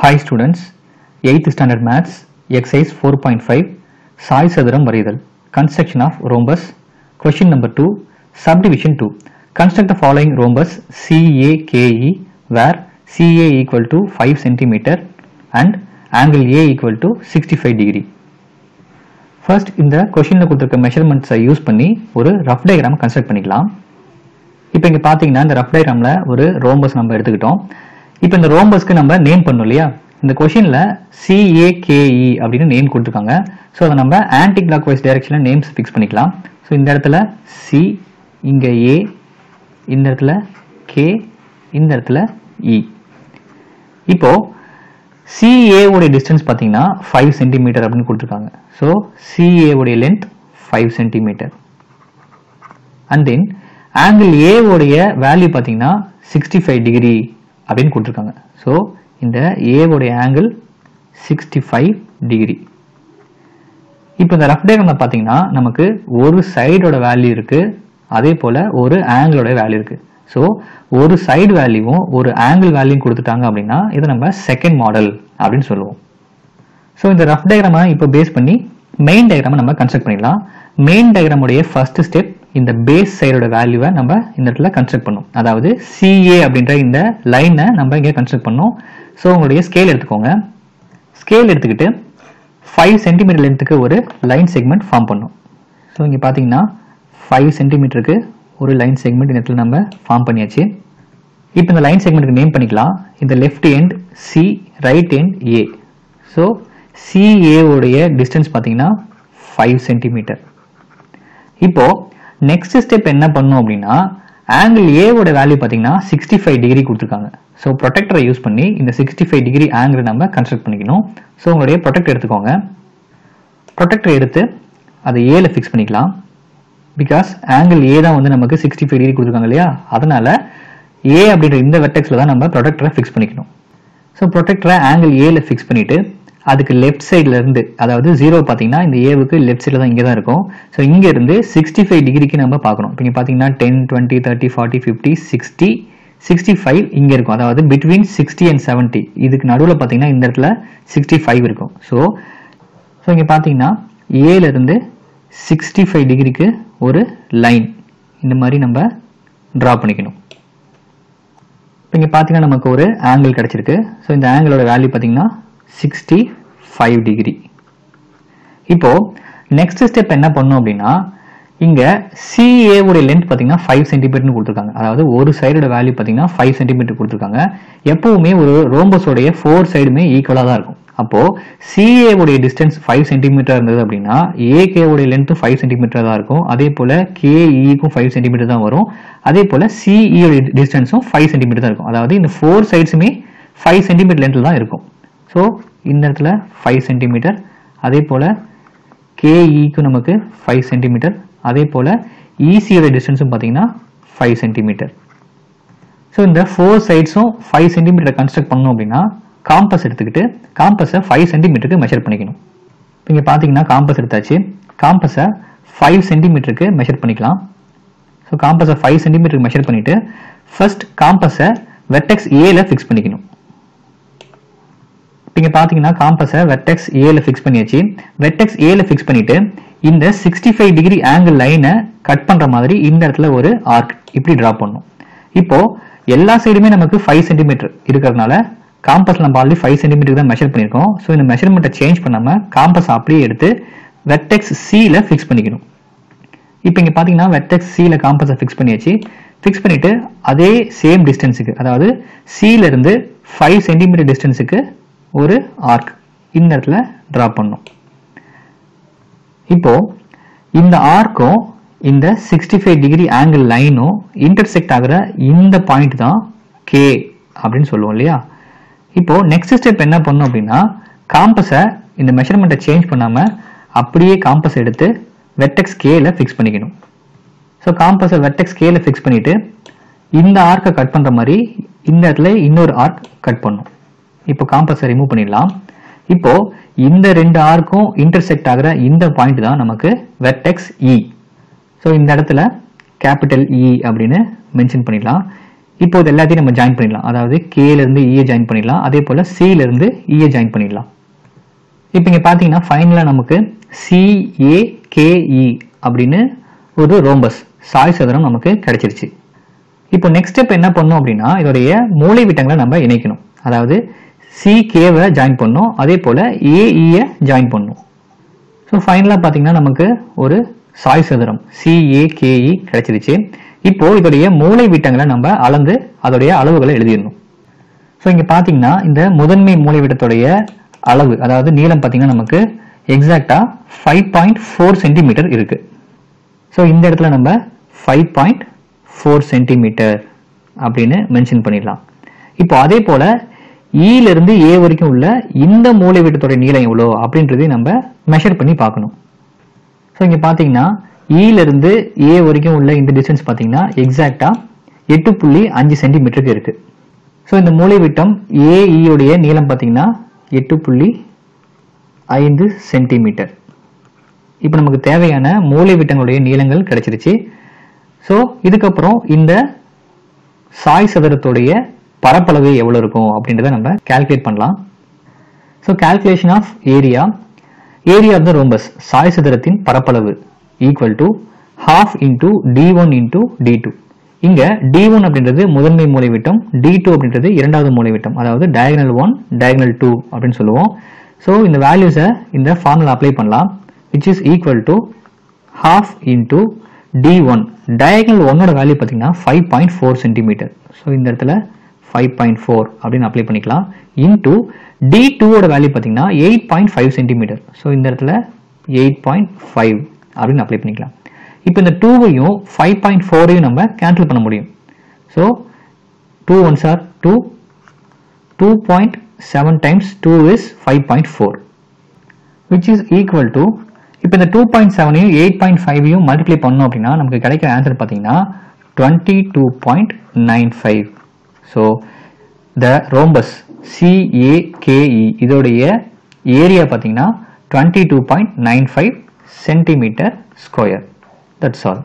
Hi students, 8th standard maths, exercise 4.5, Sai சதுரம் வரைதல், construction of rhombus, question number 2, subdivision 2, construct the following rhombus CAKE where CA equal to 5 cm and angle A equal to 65 degree. First இந்த questionல கொடுத்திருக்க measurements use பண்ணி ஒரு rough diagram construct பண்ணிக்கலாம். இப்போ இங்க பாத்தீங்கன்னா இந்த rough diagramல ஒரு rhombus நம்ம எடுத்துக்கிட்டோம். இப்போ இந்த ரோம்பஸ்க்கு நம்ம நேம் பண்ணோம் இல்லையா, இந்த கொஸ்டின்ல CAKE அப்படின்னு நேம் கொடுத்துருக்காங்க. ஸோ அதை நம்ம ஆன்டி கிளாக் வைஸ் டைரக்ஷன்ல நேம்ஸ் ஃபிக்ஸ் பண்ணிக்கலாம். ஸோ இந்த இடத்துல C, இங்க A, இந்த இடத்துல K, இந்த இடத்துல E. இப்போ CA உடைய டிஸ்டன்ஸ் பார்த்தீங்கன்னா 5 cm அப்படின்னு கொடுத்துருக்காங்க. ஸோ CA உடைய length 5 cm. And then angle A உடைய வேல்யூ பார்த்தீங்கன்னா 65 டிகிரி அப்படின்னு கொடுத்துருக்காங்க. ஸோ இந்த A உடைய ஆங்கிள் 65 டிகிரி. இப்போ இந்த ரஃப் டயக்ராம்ல பார்த்தீங்கன்னா நமக்கு ஒரு சைடோட வேல்யூ இருக்கு, அதே போல ஒரு ஆங்கிளோட வேல்யூ இருக்கு. ஸோ ஒரு சைடு வேல்யூவும் ஒரு ஆங்கிள் வேல்யூவும் கொடுத்துட்டாங்க அப்படின்னா இதை நம்ம செகண்ட் மாடல் அப்படின்னு சொல்லுவோம். ஸோ இந்த ரஃப் டயக்ராமை இப்போ பேஸ் பண்ணி மெயின் டயக்ராமை நம்ம கன்ஸ்ட்ரக்ட் பண்ணிடலாம். மெயின் டயக்ராமுடைய ஃபர்ஸ்ட் ஸ்டெப் இந்த பேஸ் சைடோட வேல்யூவை நம்ம இந்த இடத்துல கன்ஸ்ட்ரக்ட் பண்ணோம். அதாவது CA அப்படின்ற இந்த லைனை நம்ம இங்கே கன்ஸ்ட்ரக்ட் பண்ணோம். ஸோ உங்களுடைய ஸ்கேல் எடுத்துக்கோங்க. ஸ்கேல் எடுத்துக்கிட்டு 5 cm லென்த்துக்கு ஒரு லைன் செக்மெண்ட் ஃபார்ம் பண்ணோம். ஸோ இங்கே பார்த்தீங்கன்னா 5 cm ஒரு லைன் செக்மெண்ட் இந்த இடத்துல நம்ம ஃபார்ம் பண்ணியாச்சு. இப்போ இந்த லைன் செக்மெண்ட்டுக்கு நேம் பண்ணிக்கலாம். இந்த left end C, right end A. So CA உடைய டிஸ்டன்ஸ் பார்த்தீங்கன்னா 5 cm. இப்போ நெக்ஸ்ட் ஸ்டெப் என்ன பண்ணும் அப்படின்னா ஆங்கிள் A ஓட வேல்யூ பார்த்தீங்கன்னா 65 டிகிரி கொடுத்துருக்காங்க. ஸோ ப்ரொடெக்டரை யூஸ் பண்ணி இந்த 65 டிகிரி ஆங்கிள் நம்ம கன்ஸ்ட்ரக்ட் பண்ணிக்கணும். ஸோ உங்களுடைய ப்ரொடெக்டர் எடுத்துக்கோங்க. ப்ரொடெக்டர் எடுத்து அதை ஏல ஃபிக்ஸ் பண்ணிக்கலாம். பிகாஸ் ஆங்கிள் A தான் வந்து நமக்கு 65 டிகிரி கொடுத்துருக்காங்க இல்லையா, அதனால A அப்படின்ற இந்த வெர்டெக்ஸ்ல தான் நம்ம ப்ரொடெக்டரை ஃபிக்ஸ் பண்ணிக்கணும். ஸோ ப்ரொடெக்டரை ஆங்கிள் ஏல ஃபிக்ஸ் பண்ணிட்டு அதுக்கு லெஃப்ட் சைட்ல இருந்து, அதாவது 0 பார்த்தீங்கன்னா இந்த ஏவுக்கு லெஃப்ட் சைடில் தான் இங்கே தான் இருக்கும். ஸோ இங்கே இருந்து 65 டிகிரிக்கு நம்ம பார்க்கணும். இப்போ இங்கே பார்த்தீங்கன்னா 10, 20, 30, 40, 50, 60, 65 இங்கே இருக்கும். அதாவது பிட்வீன் 60 and 70 இதுக்கு நடுவில் பார்த்தீங்கன்னா இந்த இடத்துல 65 இருக்கும். ஸோ இங்கே பார்த்தீங்கன்னா ஏல இருந்து 65 டிகிரிக்கு ஒரு லைன் இந்த மாதிரி நம்ம ட்ரா பண்ணிக்கணும். இப்போ இங்கே பார்த்தீங்கன்னா நமக்கு ஒரு ஆங்கிள் கிடைச்சிருக்கு. ஸோ இந்த ஆங்கிளோட வேல்யூ பார்த்தீங்கன்னா 65 டிகிரி. இப்போ நெக்ஸ்ட் ஸ்டெப் என்ன பண்ணும் அப்படின்னா இங்க CA உடைய லென்த் பாத்தீங்கன்னா 5 cm கொடுத்துருக்காங்க. அதாவது ஒரு சைடோட வேல்யூ பாத்தீங்கன்னா 5 cm கொடுத்துருக்காங்க. எப்பவுமே ஒரு ரோம்பஸோடைய 4 சைடுமே ஈக்குவலா தான் இருக்கும். அப்போ CA உடைய டிஸ்டன்ஸ் 5 cm இருந்தது அப்படின்னா AK உடைய லென்த் 5 cm தான் இருக்கும். அதே போல KE-க்கும் 5 cm தான் வரும். அதே போல CE உடைய டிஸ்டன்ஸும் 5 cm தான் இருக்கும். அதாவது இந்த 4 சைட்ஸுமே 5 cm லென்த்ல தான் இருக்கும். ஸோ இந்த இடத்துல 5 cm, அதே போல KE-க்கு நமக்கு 5 cm, அதே போல EC-யோட டிஸ்டன்ஸும் பார்த்தீங்கன்னா 5 cm. ஸோ இந்த 4 சைட்ஸும் 5 cm கன்ஸ்ட்ரக்ட் பண்ணணும் அப்படின்னா காம்பஸ் எடுத்துக்கிட்டு காம்பஸை 5 cm மெஷர் பண்ணிக்கணும். இங்கே பார்த்தீங்கன்னா காம்பஸ் எடுத்தாச்சு. காம்பஸை 5 cm மெஷர் பண்ணிக்கலாம். ஸோ காம்பஸை 5 cm மெஷர் பண்ணிட்டு ஃபர்ஸ்ட் காம்பஸை வெர்டெக்ஸ் ஏல ஃபிக்ஸ் பண்ணிக்கணும். இங்க பாத்தீங்கன்னா காம்பஸை வெர்டெக்ஸ் ஏல ஃபிக்ஸ் பண்ணியாச்சு. வெர்டெக்ஸ் ஏல ஃபிக்ஸ் பண்ணிட்டு இந்த 65 டிகிரி ஆங்கிள் லைனை கட் பண்ற மாதிரி இந்த இடத்துல ஒரு ஆர்க் இப்படி டிரா பண்ணும். இப்போ எல்லா சைடுமே நமக்கு 5 cm இருக்கிறதுனால காம்பஸ் நம்ம ஆல்ரெடி 5 cm தான் மெஷர் பண்ணியிருக்கோம். ஸோ இந்த மெஷர்மெண்ட்டை சேஞ்ச் பண்ணாம காம்பஸ் அப்படியே எடுத்து வெர்டெக்ஸ் C-ல ஃபிக்ஸ் பண்ணிக்கணும். இப்போ இங்க பாத்தீங்கன்னா வெர்டெக்ஸ் C-ல காம்பஸை ஃபிக்ஸ் பண்ணியாச்சு. ஃபிக்ஸ் பண்ணிட்டு அதே சேம் டிஸ்டன்ஸுக்கு, அதாவது C-ல இருந்து 5 cm டிஸ்டன்ஸுக்கு ஒரு ஆர்க் இந்த இடத்துல டிரா பண்ணும். இப்போ இந்த ஆர்க்கும் இந்த 65 டிகிரி ஆங்கிள் லைனும் இன்டர்செக்ட் ஆகிற இந்த பாயிண்ட் தான் K அப்படின்னு சொல்லுவோம் இல்லையா. இப்போ நெக்ஸ்ட் ஸ்டெப் என்ன பண்ணும் அப்படின்னா காம்பஸை இந்த மெஷர்மெண்ட்டை சேஞ்ச் பண்ணாம அப்படியே காம்பஸ் எடுத்து வெர்டெக்ஸ் K-ல ஃபிக்ஸ் பண்ணிக்கணும். ஸோ காம்பஸை வெர்டெக்ஸ் K-ல ஃபிக்ஸ் பண்ணிட்டு இந்த ஆர்க்கை கட் பண்ற மாதிரி இந்த இடத்துல இன்னொரு ஆர்க் கட் பண்ணும். இப்போ காம்பஸை ரிமூவ் பண்ணிடலாம். இப்போ இந்த ரெண்டு ஆர்க்கும் இன்டர்செக்ட் ஆகிற இந்த பாயிண்ட் தான் நமக்கு வெர்டெக்ஸ் E. ஸோ இந்த இடத்துல கேபிட்டல் E அப்படின்னு மென்ஷன் பண்ணிடலாம். இப்போ இது எல்லாத்தையும் நம்ம ஜாயின் பண்ணிடலாம். அதாவது Kல இருந்து E ஜாயின் பண்ணிடலாம். அதே போல Cல இருந்து E ஜாயின் பண்ணிடலாம். இப்போ இங்க பாத்தீங்கன்னா ஃபைனலா நமக்கு CAKE அப்படின்னு ஒரு ரோம்பஸ் சாய் சதுரம் நமக்கு கிடைச்சிருச்சு. இப்போ நெக்ஸ்ட் ஸ்டெப் என்ன பண்ணணும் அப்படின்னா இதோடைய மூலை விட்டங்களை நம்ம இணைக்கணும். அதாவது CKவை ஜாயின் பண்ணணும். அதே போல AEயை ஜாயின் பண்ணணும். ஸோ ஃபைனலாக பார்த்தீங்கன்னா நமக்கு ஒரு சாய் சதுரம் CAKE கிடைச்சிருச்சு. இப்போ இதோடைய மூலை விட்டங்களை நம்ம அளந்து அதோடைய அளவுகளை எழுதிடணும். ஸோ இங்கே பார்த்தீங்கன்னா இந்த முதன்மை மூலை விட்டத்துடைய அளவு அதாவது நீளம் பார்த்தீங்கன்னா நமக்கு எக்ஸாக்டா 5.4 சென்டிமீட்டர் இருக்கு. ஸோ இந்த இடத்துல நம்ம 5.4 சென்டிமீட்டர் அப்படின்னு மென்ஷன் பண்ணிடலாம். இப்போ அதே போல ஈல இருந்து ஏ வரைக்கும் உள்ள இந்த மூலை விட்டத்தோட நீளம் எவ்வளோ அப்படின்றதையும் நம்ம மெஷர் பண்ணி பார்க்கணும். ஸோ இங்கே பார்த்தீங்கன்னா ஈல இருந்து ஏ வரைக்கும் உள்ள இந்த டிஸ்டன்ஸ் பார்த்தீங்கன்னா எக்ஸாக்டா 8.5 சென்டிமீட்டருக்கு இருக்கு. ஸோ இந்த மூலை விட்டம் AE உடைய நீளம் பார்த்தீங்கன்னா 8.5 சென்டிமீட்டர். இப்போ நமக்கு தேவையான மூலை விட்டங்களுடைய நீளங்கள் கிடைச்சிருச்சு. ஸோ இதுக்கப்புறம் இந்த சாய் சதுரத்துடைய பரப்பளவு எவ்வளவு இருக்கும் அப்படின்றத நம்ம கால்குலேட் பண்ணலாம். So calculation of area of the rhombus சாய் சதுரத்தின் பரப்பளவு equal to half into D1 into D2. இங்க D1 அப்படின்றது முதன்மை மூலை விட்டம், D2 அப்படின்றது இரண்டாவது மூலை விட்டம், அதாவது diagonal 1 diagonal 2 அப்படின்னு சொல்லுவோம். ஸோ இந்த வேல்யூஸை இந்த ஃபார்முலா அப்ளை பண்ணலாம், which is equal to half into D1. diagonal 1ஓட வேல்யூ பார்த்தீங்கன்னா 5.4 சென்டிமீட்டர். ஸோ இந்த இடத்துல 5.4 அப்படின்னு அப்ளை பண்ணிக்கலாம். இன்டூ D2ஓட வேல்யூ பார்த்தீங்கன்னா 8.5 சென்டிமீட்டர். ஸோ இந்த இடத்துல 8.5 அப்படின்னு அப்ளை பண்ணிக்கலாம். இப்போ இந்த 2வையும் 5.4ஐயும் நம்ம கேன்சல் பண்ண முடியும். So 2 1s are 2, 2.7 times 2 is 5.4, which is equal to, இப்போ இந்த 2.7ஐயும் 8.5ஐயும் மல்டிப்ளை பண்ணோம் அப்படின்னா நமக்கு கிடைக்கிற ஆன்சர் பார்த்தீங்கன்னா 22.95. ஸோ த ரோம்பஸ் CAKE இதோடைய ஏரியா பார்த்தீங்கன்னா 22.95 centimeter square. That's all.